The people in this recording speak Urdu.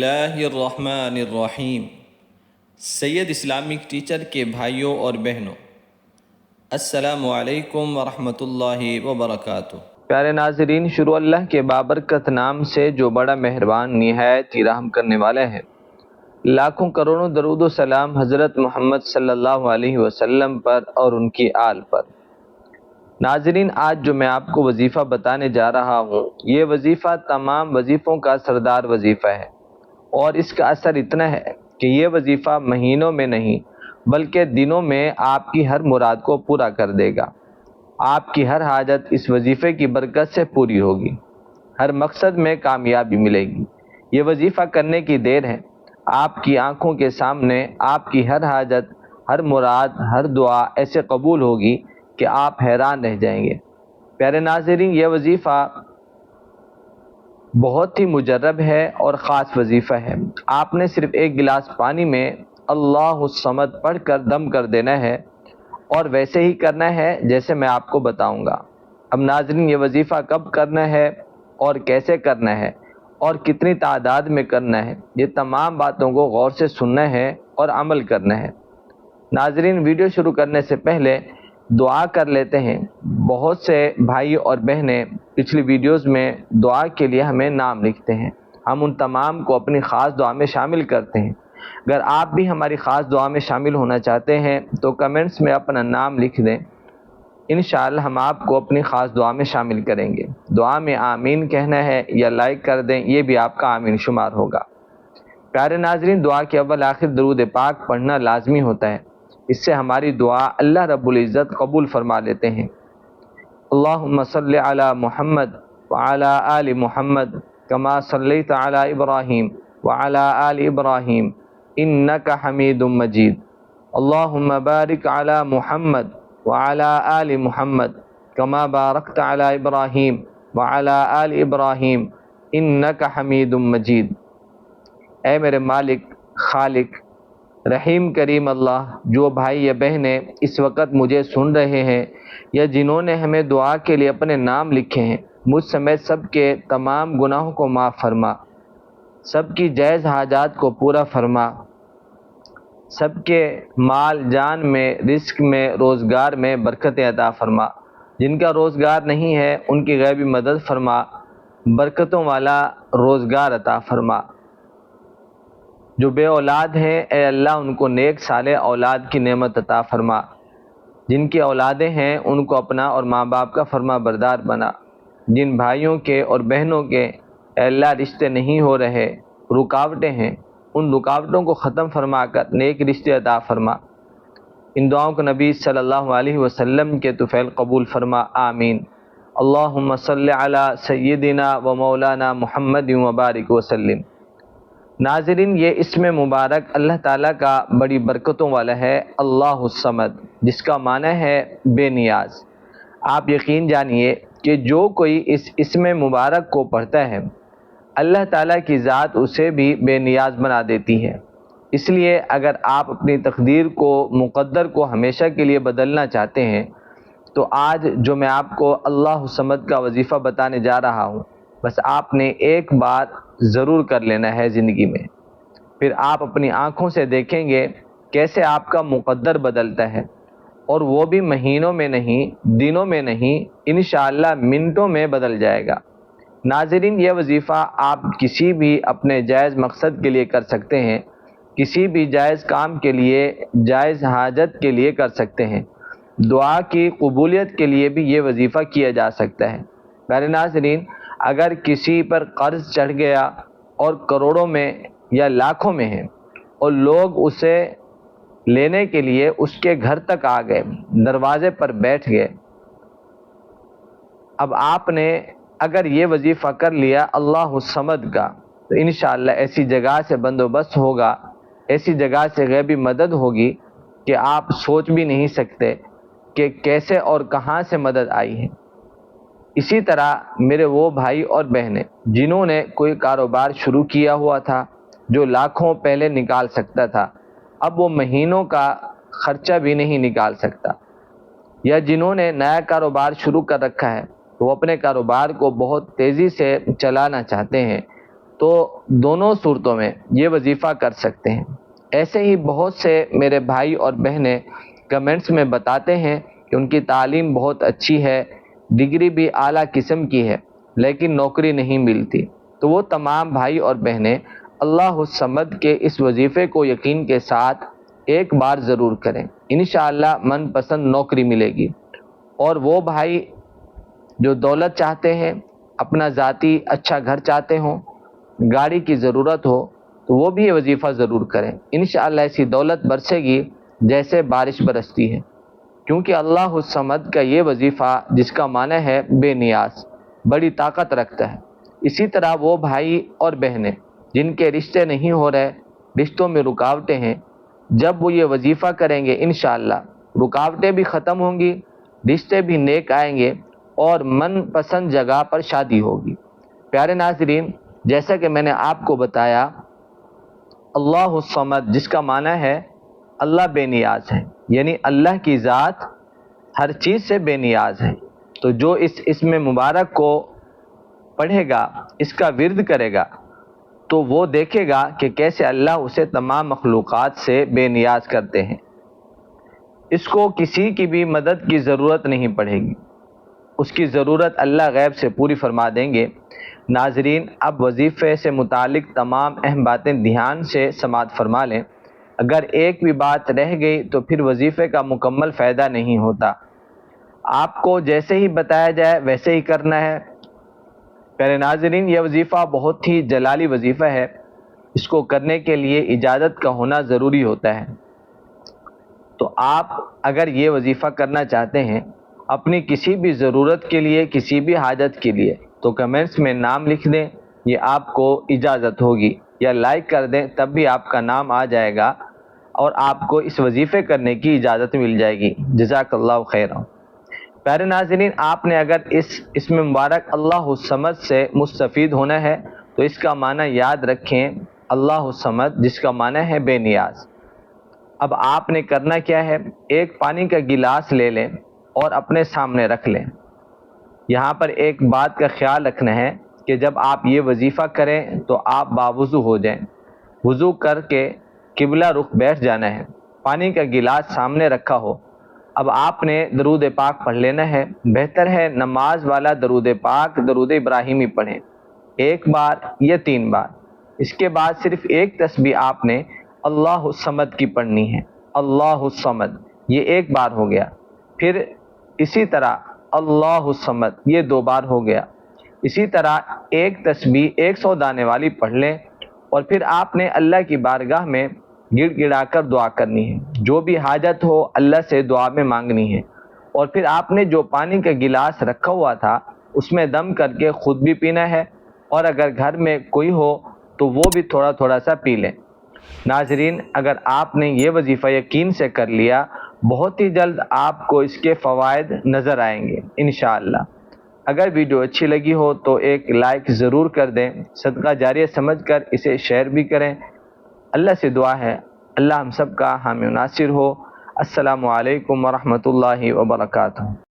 اللہ الرحمن الرحیم۔ سید اسلامک ٹیچر کے بھائیوں اور بہنوں، السلام علیکم ورحمۃ اللہ وبرکاتہ۔ پیارے ناظرین، شروع اللہ کے بابرکت نام سے جو بڑا مہربان نہایت ہی رحم کرنے والا ہے۔ لاکھوں کروڑوں درود و سلام حضرت محمد صلی اللہ علیہ وسلم پر اور ان کی آل پر۔ ناظرین، آج جو میں آپ کو وظیفہ بتانے جا رہا ہوں، یہ وظیفہ تمام وظیفوں کا سردار وظیفہ ہے، اور اس کا اثر اتنا ہے کہ یہ وظیفہ مہینوں میں نہیں بلکہ دنوں میں آپ کی ہر مراد کو پورا کر دے گا۔ آپ کی ہر حاجت اس وظیفے کی برکت سے پوری ہوگی، ہر مقصد میں کامیابی ملے گی۔ یہ وظیفہ کرنے کی دیر ہے، آپ کی آنکھوں کے سامنے آپ کی ہر حاجت، ہر مراد، ہر دعا ایسے قبول ہوگی کہ آپ حیران رہ جائیں گے۔ پیارے ناظرین، یہ وظیفہ بہت ہی مجرب ہے اور خاص وظیفہ ہے۔ آپ نے صرف ایک گلاس پانی میں اللہ الصمد پڑھ کر دم کر دینا ہے، اور ویسے ہی کرنا ہے جیسے میں آپ کو بتاؤں گا۔ اب ناظرین، یہ وظیفہ کب کرنا ہے اور کیسے کرنا ہے اور کتنی تعداد میں کرنا ہے، یہ تمام باتوں کو غور سے سننا ہے اور عمل کرنا ہے۔ ناظرین، ویڈیو شروع کرنے سے پہلے دعا کر لیتے ہیں۔ بہت سے بھائی اور بہنیں پچھلی ویڈیوز میں دعا کے لیے ہمیں نام لکھتے ہیں، ہم ان تمام کو اپنی خاص دعا میں شامل کرتے ہیں۔ اگر آپ بھی ہماری خاص دعا میں شامل ہونا چاہتے ہیں تو کمنٹس میں اپنا نام لکھ دیں، انشاءاللہ ہم آپ کو اپنی خاص دعا میں شامل کریں گے۔ دعا میں آمین کہنا ہے یا لائک کر دیں، یہ بھی آپ کا آمین شمار ہوگا۔ پیارے ناظرین، دعا کے اول آخر درود پاک پڑھنا لازمی ہوتا ہے، اس سے ہماری دعا اللہ رب العزت قبول فرما لیتے ہیں۔ اللہم صلی علی محمد وعلی آل محمد کما صلیت علی ابراہیم وعلی آل ابراہیم انک حمید مجید۔ اللہم بارک علی محمد وعلی آل محمد کما بارکت علی ابراہیم وعلی آل ابراہیم انک حمید مجید۔ اے میرے مالک، خالق، رحیم کریم اللہ، جو بھائی یا بہنیں اس وقت مجھے سن رہے ہیں یا جنہوں نے ہمیں دعا کے لیے اپنے نام لکھے ہیں، مجھ سمیت سب کے تمام گناہوں کو معاف فرما، سب کی جائز حاجات کو پورا فرما، سب کے مال جان میں، رزق میں، روزگار میں برکت عطا فرما۔ جن کا روزگار نہیں ہے ان کی غیبی مدد فرما، برکتوں والا روزگار عطا فرما۔ جو بے اولاد ہیں، اے اللہ ان کو نیک صالح اولاد کی نعمت عطا فرما۔ جن کی اولادیں ہیں ان کو اپنا اور ماں باپ کا فرما بردار بنا۔ جن بھائیوں کے اور بہنوں کے اے اللہ رشتے نہیں ہو رہے، رکاوٹیں ہیں، ان رکاوٹوں کو ختم فرما کر نیک رشتے عطا فرما۔ ان دعاؤں کو نبی صلی اللہ علیہ وسلم کے طفیل قبول فرما، آمین۔ اللہم صلی علی سیدنا و مولانا محمد وبارک وسلم۔ ناظرین، یہ اسم مبارک اللہ تعالیٰ کا بڑی برکتوں والا ہے، اللہ الصمد، جس کا معنی ہے بے نیاز۔ آپ یقین جانیے کہ جو کوئی اس اسم مبارک کو پڑھتا ہے، اللہ تعالیٰ کی ذات اسے بھی بے نیاز بنا دیتی ہے۔ اس لیے اگر آپ اپنی تقدیر کو، مقدر کو ہمیشہ کے لیے بدلنا چاہتے ہیں تو آج جو میں آپ کو اللہ الصمد کا وظیفہ بتانے جا رہا ہوں، بس آپ نے ایک بار ضرور کر لینا ہے زندگی میں، پھر آپ اپنی آنکھوں سے دیکھیں گے کیسے آپ کا مقدر بدلتا ہے، اور وہ بھی مہینوں میں نہیں، دنوں میں نہیں، انشاءاللہ منٹوں میں بدل جائے گا۔ ناظرین، یہ وظیفہ آپ کسی بھی اپنے جائز مقصد کے لیے کر سکتے ہیں، کسی بھی جائز کام کے لیے، جائز حاجت کے لیے کر سکتے ہیں۔ دعا کی قبولیت کے لیے بھی یہ وظیفہ کیا جا سکتا ہے۔ پیارے ناظرین، اگر کسی پر قرض چڑھ گیا اور کروڑوں میں یا لاکھوں میں ہے، اور لوگ اسے لینے کے لیے اس کے گھر تک آ گئے، دروازے پر بیٹھ گئے، اب آپ نے اگر یہ وظیفہ کر لیا اللہ الصمد کا، تو انشاءاللہ ایسی جگہ سے بندوبست ہوگا، ایسی جگہ سے غیبی مدد ہوگی کہ آپ سوچ بھی نہیں سکتے کہ کیسے اور کہاں سے مدد آئی ہے۔ اسی طرح میرے وہ بھائی اور بہنیں جنہوں نے کوئی کاروبار شروع کیا ہوا تھا جو لاکھوں پہلے نکال سکتا تھا، اب وہ مہینوں کا خرچہ بھی نہیں نکال سکتا، یا جنہوں نے نیا کاروبار شروع کر رکھا ہے وہ اپنے کاروبار کو بہت تیزی سے چلانا چاہتے ہیں، تو دونوں صورتوں میں یہ وظیفہ کر سکتے ہیں۔ ایسے ہی بہت سے میرے بھائی اور بہنیں کمنٹس میں بتاتے ہیں کہ ان کی تعلیم بہت اچھی ہے، ڈگری بھی اعلیٰ قسم کی ہے، لیکن نوکری نہیں ملتی۔ تو وہ تمام بھائی اور بہنیں اللہ الصمد کے اس وظیفے کو یقین کے ساتھ ایک بار ضرور کریں، انشاءاللہ من پسند نوکری ملے گی۔ اور وہ بھائی جو دولت چاہتے ہیں، اپنا ذاتی اچھا گھر چاہتے ہوں، گاڑی کی ضرورت ہو، تو وہ بھی یہ وظیفہ ضرور کریں، انشاءاللہ ایسی دولت برسے گی جیسے بارش برستی ہے، کیونکہ اللہ الصمد کا یہ وظیفہ جس کا معنی ہے بے نیاز، بڑی طاقت رکھتا ہے۔ اسی طرح وہ بھائی اور بہنیں جن کے رشتے نہیں ہو رہے، رشتوں میں رکاوٹیں ہیں، جب وہ یہ وظیفہ کریں گے انشاءاللہ رکاوٹیں بھی ختم ہوں گی، رشتے بھی نیک آئیں گے اور من پسند جگہ پر شادی ہوگی۔ پیارے ناظرین، جیسا کہ میں نے آپ کو بتایا، اللہ الصمد جس کا معنی ہے اللہ بے نیاز ہے، یعنی اللہ کی ذات ہر چیز سے بے نیاز ہے۔ تو جو اس اسم مبارک کو پڑھے گا، اس کا ورد کرے گا، تو وہ دیکھے گا کہ کیسے اللہ اسے تمام مخلوقات سے بے نیاز کرتے ہیں۔ اس کو کسی کی بھی مدد کی ضرورت نہیں پڑے گی، اس کی ضرورت اللہ غیب سے پوری فرما دیں گے۔ ناظرین، اب وظیفے سے متعلق تمام اہم باتیں دھیان سے سماعت فرما لیں۔ اگر ایک بھی بات رہ گئی تو پھر وظیفے کا مکمل فائدہ نہیں ہوتا۔ آپ کو جیسے ہی بتایا جائے ویسے ہی کرنا ہے۔ پیارے ناظرین، یہ وظیفہ بہت ہی جلالی وظیفہ ہے، اس کو کرنے کے لیے اجازت کا ہونا ضروری ہوتا ہے۔ تو آپ اگر یہ وظیفہ کرنا چاہتے ہیں اپنی کسی بھی ضرورت کے لیے، کسی بھی حاجت کے لیے، تو کمنٹس میں نام لکھ دیں، یہ آپ کو اجازت ہوگی، یا لائک کر دیں، تب بھی آپ کا نام آ جائے گا اور آپ کو اس وظیفے کرنے کی اجازت مل جائے گی۔ جزاک اللہ خیرا۔ پیارے ناظرین، آپ نے اگر اس میں مبارک اللہ الصمد سے مستفید ہونا ہے تو اس کا معنی یاد رکھیں، اللہ الصمد جس کا معنی ہے بے نیاز۔ اب آپ نے کرنا کیا ہے، ایک پانی کا گلاس لے لیں اور اپنے سامنے رکھ لیں۔ یہاں پر ایک بات کا خیال رکھنا ہے کہ جب آپ یہ وظیفہ کریں تو آپ باوضو ہو جائیں، وضو کر کے قبلہ رخ بیٹھ جانا ہے، پانی کا گلاس سامنے رکھا ہو۔ اب آپ نے درود پاک پڑھ لینا ہے۔ بہتر ہے نماز والا درود پاک، درود ابراہیمی پڑھیں، ایک بار یا 3 بار۔ اس کے بعد صرف ایک تسبیح آپ نے اللہ الصمد کی پڑھنی ہے، اللہ الصمد، یہ ایک بار ہو گیا۔ پھر اسی طرح اللہ الصمد، یہ 2 بار ہو گیا۔ اسی طرح ایک تسبیح 100 دانے والی پڑھ لیں، اور پھر آپ نے اللہ کی بارگاہ میں گڑ گڑا کر دعا کرنی ہے، جو بھی حاجت ہو اللہ سے دعا میں مانگنی ہے۔ اور پھر آپ نے جو پانی کا گلاس رکھا ہوا تھا اس میں دم کر کے خود بھی پینا ہے، اور اگر گھر میں کوئی ہو تو وہ بھی تھوڑا تھوڑا سا پی لیں۔ ناظرین، اگر آپ نے یہ وظیفہ یقین سے کر لیا، بہت ہی جلد آپ کو اس کے فوائد نظر آئیں گے انشاءاللہ۔ اگر ویڈیو اچھی لگی ہو تو ایک لائک ضرور کر دیں، صدقہ جاریہ سمجھ کر اسے شیئر بھی کریں۔ اللہ سے دعا ہے اللہ ہم سب کا حامی و ناصر ہو۔ السلام علیکم ورحمۃ اللہ وبرکاتہ۔